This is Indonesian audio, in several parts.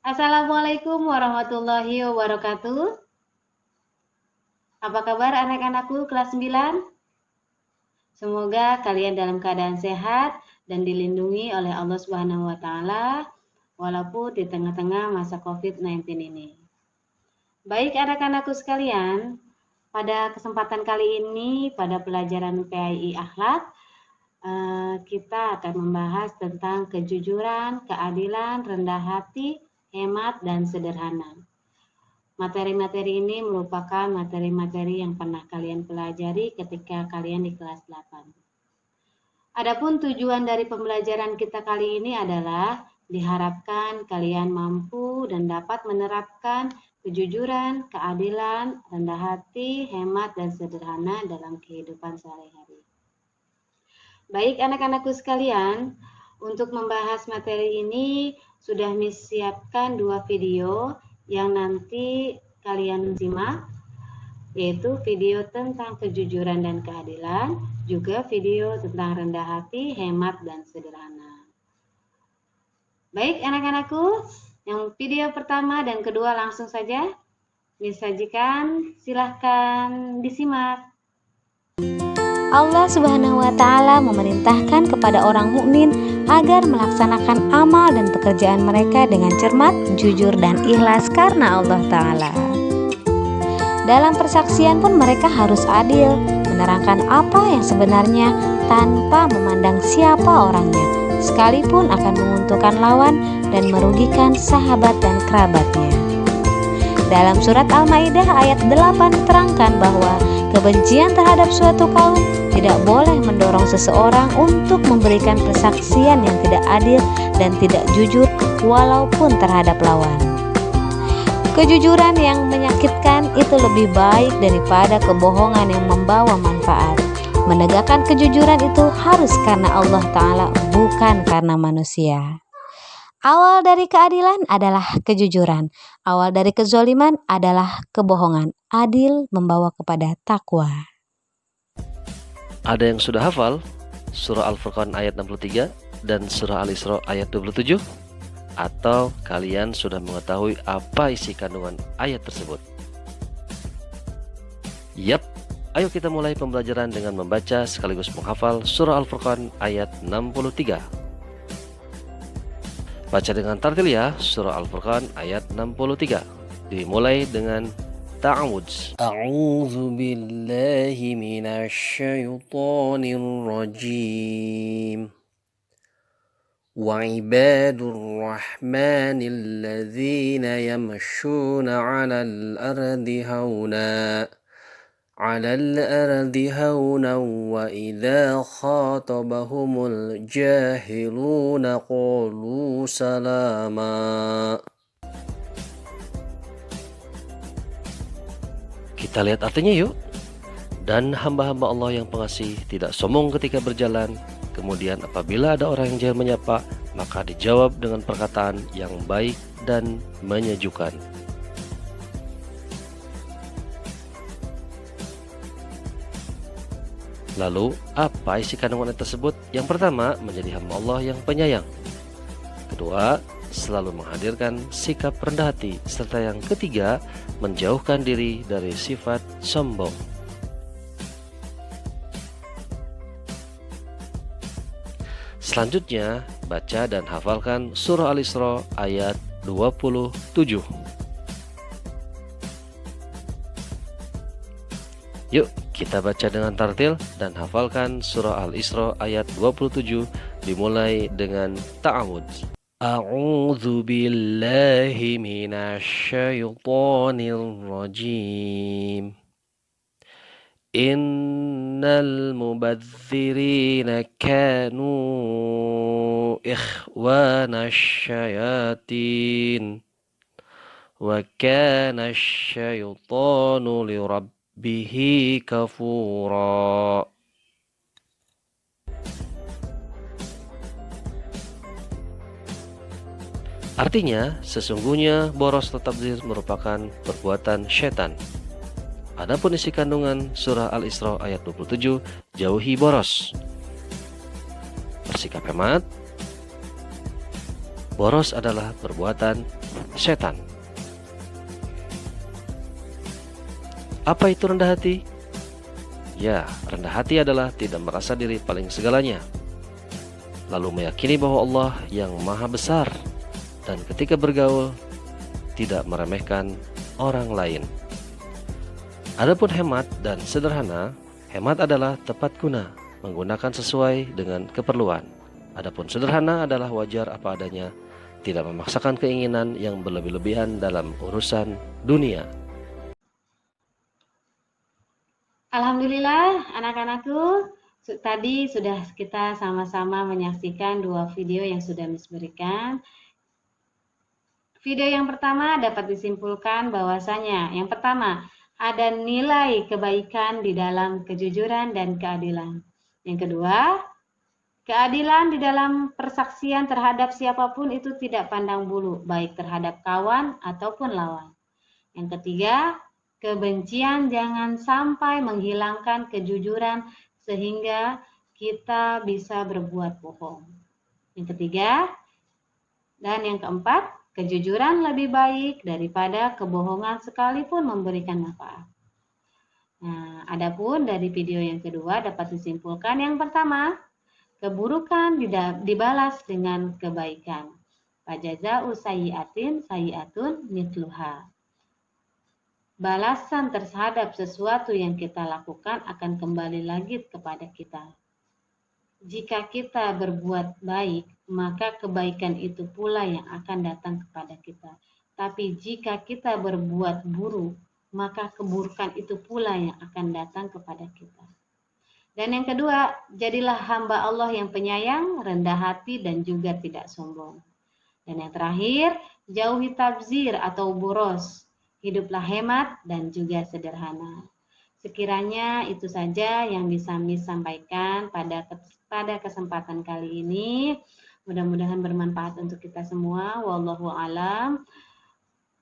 Assalamualaikum warahmatullahi wabarakatuh. Apa kabar anak-anakku kelas 9? Semoga kalian dalam keadaan sehat dan dilindungi oleh Allah Subhanahu wa taala walaupun di tengah-tengah masa COVID-19 ini. Baik anak-anakku sekalian, pada kesempatan kali ini pada pelajaran PAI Akhlak kita akan membahas tentang kejujuran, keadilan, rendah hati, hemat, dan sederhana. Materi-materi ini merupakan materi-materi yang pernah kalian pelajari ketika kalian di kelas 8. Adapun tujuan dari pembelajaran kita kali ini adalah diharapkan kalian mampu dan dapat menerapkan kejujuran, keadilan, rendah hati, hemat, dan sederhana dalam kehidupan sehari-hari. Baik anak-anakku sekalian, untuk membahas materi ini sudah disiapkan 2 video yang nanti kalian simak, yaitu video tentang kejujuran dan keadilan, juga video tentang rendah hati, hemat, dan sederhana. Baik anak-anakku, yang video pertama dan kedua langsung saja disajikan, silahkan disimak. Allah Subhanahu wa taala memerintahkan kepada orang mukmin agar melaksanakan amal dan pekerjaan mereka dengan cermat, jujur dan ikhlas karena Allah taala. Dalam persaksian pun mereka harus adil, menerangkan apa yang sebenarnya tanpa memandang siapa orangnya, sekalipun akan menguntungkan lawan dan merugikan sahabat dan kerabatnya. Dalam surat Al-Maidah ayat 8 diterangkan bahwa kebencian terhadap suatu kaum tidak boleh mendorong seseorang untuk memberikan persaksian yang tidak adil dan tidak jujur walaupun terhadap lawan. Kejujuran yang menyakitkan itu lebih baik daripada kebohongan yang membawa manfaat. Menegakkan kejujuran itu harus karena Allah Ta'ala, bukan karena manusia. Awal dari keadilan adalah kejujuran. Awal dari kezoliman adalah kebohongan. Adil membawa kepada takwa. Ada yang sudah hafal surah Al-Furqan ayat 63 dan surah Al-Isra ayat 27? Atau kalian sudah mengetahui apa isi kandungan ayat tersebut? Yap, ayo kita mulai pembelajaran dengan membaca sekaligus menghafal surah Al-Furqan ayat 63. Baca dengan tartil ya, surah Al-Furqan ayat 63. Dimulai dengan ta'awudz. A'udzu billahi minasyaitonir rajim. Wa ibadur rahmanil ladzina yamshuna 'alal ardi hauna. 'Alal ardi hauna wa idza khatabahumul jahiluna qalu salama. Kita lihat artinya yuk. Dan hamba-hamba Allah yang pengasih tidak sombong ketika berjalan. Kemudian apabila ada orang yang jahil menyapa, maka dijawab dengan perkataan yang baik dan menyejukkan. Lalu, apa isi kandungan ayat tersebut? Yang pertama, menjadi hamba Allah yang penyayang. Kedua, selalu menghadirkan sikap rendah hati. Serta yang ketiga, menjauhkan diri dari sifat sombong. Selanjutnya, baca dan hafalkan surah Al-Isra ayat 27. Yuk, kita baca dengan tartil dan hafalkan surah Al-Isra ayat 27 dimulai dengan ta'awudz. A'udzu billahi minasyaitonir rajim. Innal mubadzirina kanu ikhwanasy syayatin wa kana asy-syaitanu lirabbihi kafura. Artinya, sesungguhnya boros atau tabdzir merupakan perbuatan syaitan. Adapun isi kandungan surah Al-Isra ayat 27, jauhi boros. Bersikap hemat. Boros adalah perbuatan setan. Apa itu rendah hati? Ya, rendah hati adalah tidak merasa diri paling segalanya, lalu meyakini bahwa Allah yang maha besar, dan ketika bergaul tidak meremehkan orang lain. Adapun hemat dan sederhana, hemat adalah tepat guna, menggunakan sesuai dengan keperluan. Adapun sederhana adalah wajar apa adanya, tidak memaksakan keinginan yang berlebih-lebihan dalam urusan dunia. Alhamdulillah anak-anakku, tadi sudah kita sama-sama menyaksikan 2 video yang sudah Miss berikan. Video yang pertama dapat disimpulkan bahwasanya yang pertama, ada nilai kebaikan di dalam kejujuran dan keadilan. Yang kedua, keadilan di dalam persaksian terhadap siapapun itu tidak pandang bulu, baik terhadap kawan ataupun lawan. Yang ketiga, kebencian jangan sampai menghilangkan kejujuran sehingga kita bisa berbuat bohong. Yang ketiga, dan yang keempat, kejujuran lebih baik daripada kebohongan sekalipun memberikan manfaat. Nah, adapun dari video yang kedua dapat disimpulkan yang pertama, keburukan dibalas dengan kebaikan. Fajaza'u sayyi'atin sayyi'atun mithluha. Balasan terhadap sesuatu yang kita lakukan akan kembali lagi kepada kita. Jika kita berbuat baik, maka kebaikan itu pula yang akan datang kepada kita. Tapi jika kita berbuat buruk, maka keburukan itu pula yang akan datang kepada kita. Dan yang kedua, jadilah hamba Allah yang penyayang, rendah hati, dan juga tidak sombong. Dan yang terakhir, jauhi tabzir atau boros. Hiduplah hemat dan juga sederhana. Sekiranya itu saja yang bisa Miss sampaikan pada kesempatan kali ini. Mudah-mudahan bermanfaat untuk kita semua. Wallahu a'lam.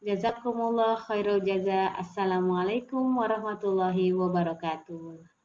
Jazakumullah khairul jaza. Assalamualaikum warahmatullahi wabarakatuh.